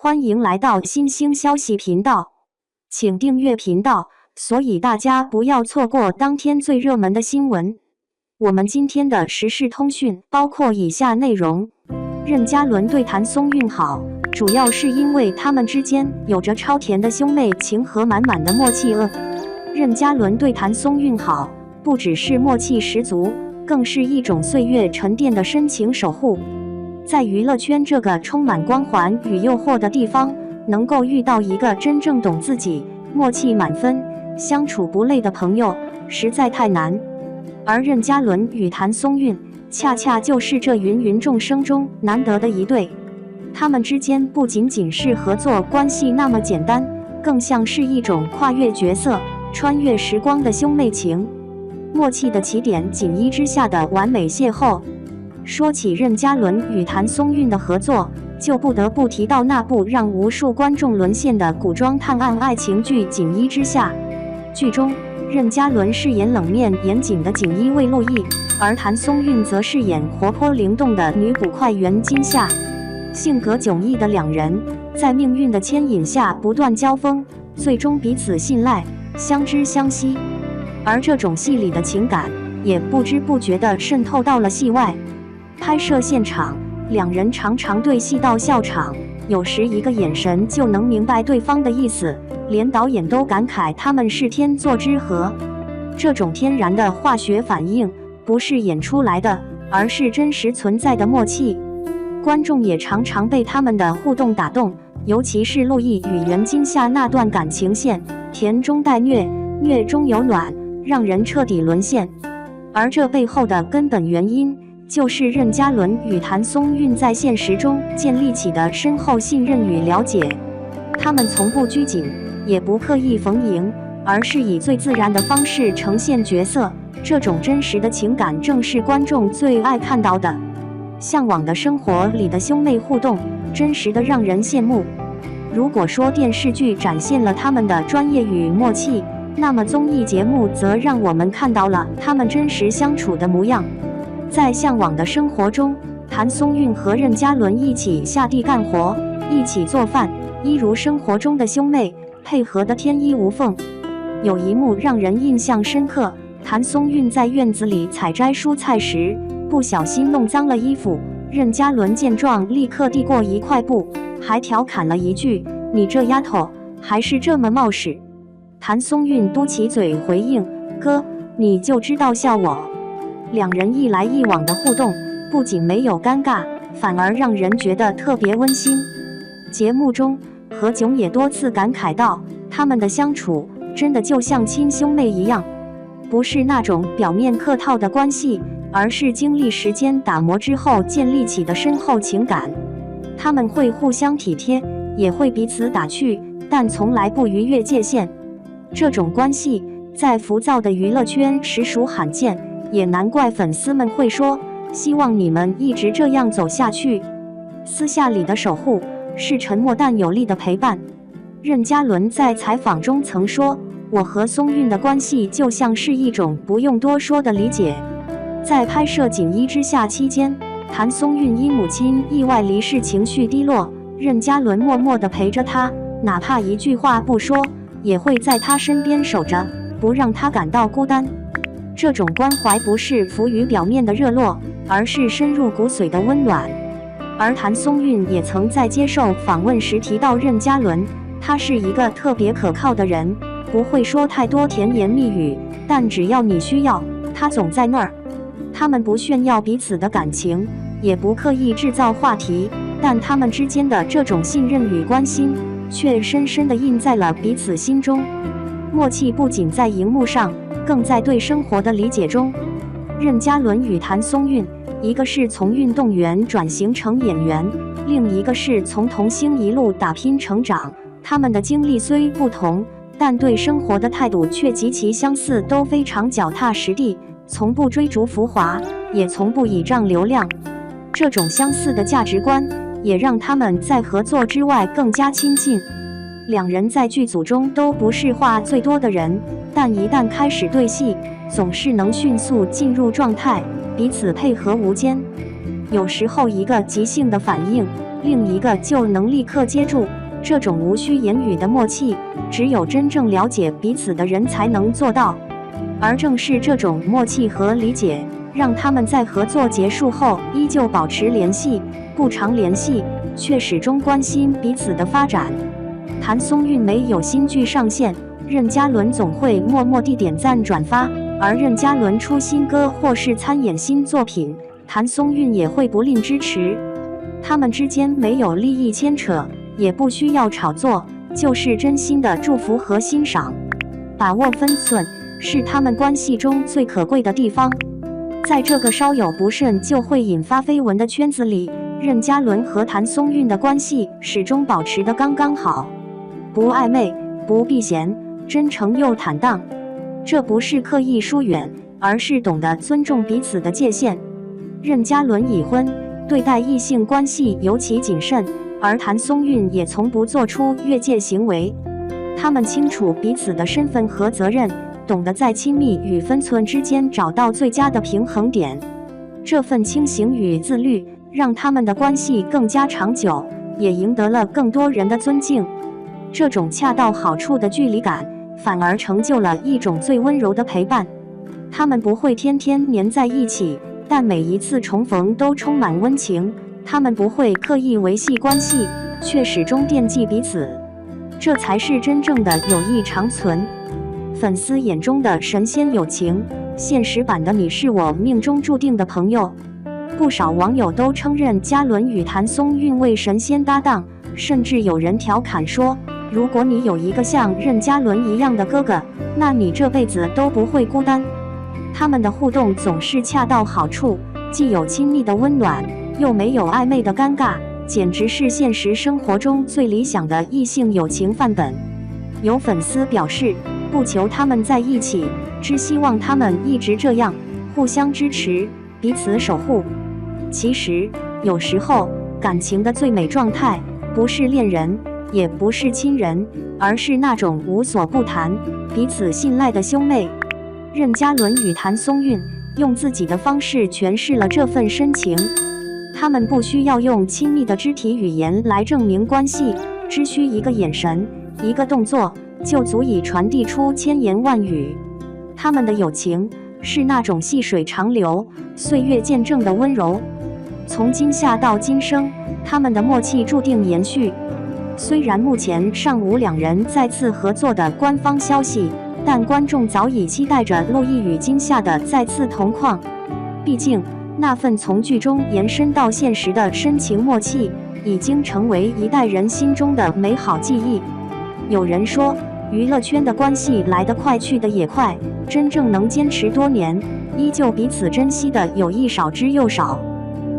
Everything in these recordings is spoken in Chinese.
欢迎来到新兴消息频道，请订阅频道，所以大家不要错过当天最热门的新闻。我们今天的时事通讯包括以下内容：任嘉伦对谭松韵好，主要是因为他们之间有着超甜的兄妹情和满满的默契。任嘉伦对谭松韵好，不只是默契十足，更是一种岁月沉淀的深情守护。在娱乐圈这个充满光环与诱惑的地方，能够遇到一个真正懂自己、默契满分、相处不累的朋友，实在太难。而任嘉伦与谭松韵，恰恰就是这芸芸众生中难得的一对。他们之间不仅仅是合作关系那么简单，更像是一种跨越角色、穿越时光的兄妹情。默契的起点，锦衣之下的完美邂逅。说起任嘉伦与谭松韵的合作，就不得不提到那部让无数观众沦陷的古装探案爱情剧《锦衣之下》。剧中，任嘉伦饰演冷面严谨的锦衣卫陆毅，而谭松韵则饰演活泼灵动的女捕快员金夏。性格迥异的两人，在命运的牵引下不断交锋，最终彼此信赖，相知相惜。而这种戏里的情感，也不知不觉地渗透到了戏外。拍摄现场，两人常常对戏到笑场，有时一个眼神就能明白对方的意思，连导演都感慨他们是天作之合。这种天然的化学反应，不是演出来的，而是真实存在的默契。观众也常常被他们的互动打动，尤其是陆毅与袁金夏那段感情线，甜中带虐，虐中有暖，让人彻底沦陷。而这背后的根本原因，就是任嘉伦与谭松韵在现实中建立起的深厚信任与了解。他们从不拘谨，也不刻意逢迎，而是以最自然的方式呈现角色。这种真实的情感，正是观众最爱看到的。向往的生活里的兄妹互动，真实的让人羡慕。如果说电视剧展现了他们的专业与默契，那么综艺节目则让我们看到了他们真实相处的模样。在向往的生活中，谭松韵和任嘉伦一起下地干活，一起做饭，一如生活中的兄妹，配合得天衣无缝。有一幕让人印象深刻，谭松韵在院子里采摘蔬菜时，不小心弄脏了衣服，任嘉伦见状立刻递过一块布，还调侃了一句：“你这丫头还是这么冒失。”谭松韵嘟起嘴回应：“哥，你就知道笑我。”两人一来一往的互动，不仅没有尴尬，反而让人觉得特别温馨。节目中，何炅也多次感慨到，他们的相处真的就像亲兄妹一样，不是那种表面客套的关系，而是经历时间打磨之后建立起的深厚情感。他们会互相体贴，也会彼此打趣，但从来不逾越界限。这种关系在浮躁的娱乐圈实属罕见。也难怪粉丝们会说，希望你们一直这样走下去。私下里的守护，是沉默但有力的陪伴。任嘉伦在采访中曾说，我和松韵的关系就像是一种不用多说的理解。在拍摄《锦衣之下》期间，谭松韵因母亲意外离世情绪低落，任嘉伦默默地陪着她，哪怕一句话不说，也会在她身边守着，不让她感到孤单。这种关怀不是浮于表面的热络，而是深入骨髓的温暖。而谭松韵也曾在接受访问时提到任嘉伦，他是一个特别可靠的人，不会说太多甜言蜜语，但只要你需要，他总在那儿。他们不炫耀彼此的感情，也不刻意制造话题，但他们之间的这种信任与关心，却深深地印在了彼此心中。默契不仅在荧幕上，更在对生活的理解中。任嘉伦与谭松韵，一个是从运动员转型成演员，另一个是从童星一路打拼成长。他们的经历虽不同，但对生活的态度却极其相似，都非常脚踏实地，从不追逐浮华，也从不倚仗流量。这种相似的价值观，也让他们在合作之外更加亲近。两人在剧组中都不是话最多的人，但一旦开始对戏，总是能迅速进入状态，彼此配合无间。有时候一个即兴的反应，另一个就能立刻接住。这种无需言语的默契，只有真正了解彼此的人才能做到。而正是这种默契和理解，让他们在合作结束后依旧保持联系，不常联系，却始终关心彼此的发展。谭松韵没有新剧上线，任嘉伦总会默默地点赞转发；而任嘉伦出新歌或是参演新作品，谭松韵也会不吝支持。他们之间没有利益牵扯，也不需要炒作，就是真心的祝福和欣赏。把握分寸是他们关系中最可贵的地方。在这个稍有不慎就会引发绯闻的圈子里，任嘉伦和谭松韵的关系始终保持得刚刚好，不暧昧，不避嫌，真诚又坦荡。这不是刻意疏远，而是懂得尊重彼此的界限。任嘉伦已婚，对待异性关系尤其谨慎，而谭松韵也从不做出越界行为。他们清楚彼此的身份和责任，懂得在亲密与分寸之间找到最佳的平衡点。这份清醒与自律，让他们的关系更加长久，也赢得了更多人的尊敬。这种恰到好处的距离感，反而成就了一种最温柔的陪伴。他们不会天天黏在一起，但每一次重逢都充满温情。他们不会刻意维系关系，却始终惦记彼此。这才是真正的友谊长存。粉丝眼中的神仙友情，现实版的你是我命中注定的朋友。不少网友都称任嘉伦与谭松韵为神仙搭档，甚至有人调侃说，如果你有一个像任嘉伦一样的哥哥，那你这辈子都不会孤单。他们的互动总是恰到好处，既有亲密的温暖，又没有暧昧的尴尬，简直是现实生活中最理想的异性友情范本。有粉丝表示，不求他们在一起，只希望他们一直这样，互相支持，彼此守护。其实，有时候感情的最美状态，不是恋人，也不是亲人，而是那种无所不谈、彼此信赖的兄妹。任嘉伦与谭松韵用自己的方式诠释了这份深情。他们不需要用亲密的肢体语言来证明关系，只需一个眼神，一个动作，就足以传递出千言万语。他们的友情是那种细水长流、岁月见证的温柔。从今夏到今生，他们的默契注定延续。虽然目前尚无两人再次合作的官方消息，但观众早已期待着陆毅与今夏的再次同框。毕竟，那份从剧中延伸到现实的深情默契，已经成为一代人心中的美好记忆。有人说，娱乐圈的关系来得快，去得也快，真正能坚持多年，依旧彼此珍惜的友谊少之又少。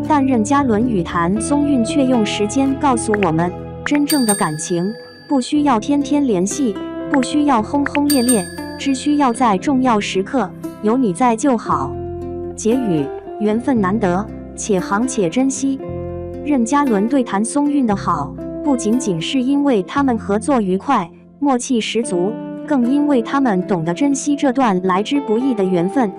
但任嘉伦与谭松韵却用时间告诉我们，真正的感情不需要天天联系，不需要轰轰烈烈，只需要在重要时刻有你在就好。结语：缘分难得，且行且珍惜。任嘉伦对谭松韵的好，不仅仅是因为他们合作愉快、默契十足，更因为他们懂得珍惜这段来之不易的缘分。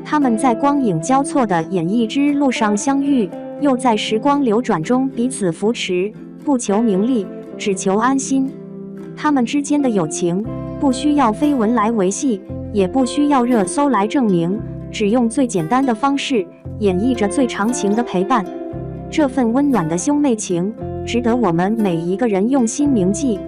他们在光影交错的演艺之路上相遇，又在时光流转中彼此扶持，不求名利，只求安心。他们之间的友情，不需要绯闻来维系，也不需要热搜来证明，只用最简单的方式，演绎着最长情的陪伴。这份温暖的兄妹情，值得我们每一个人用心铭记。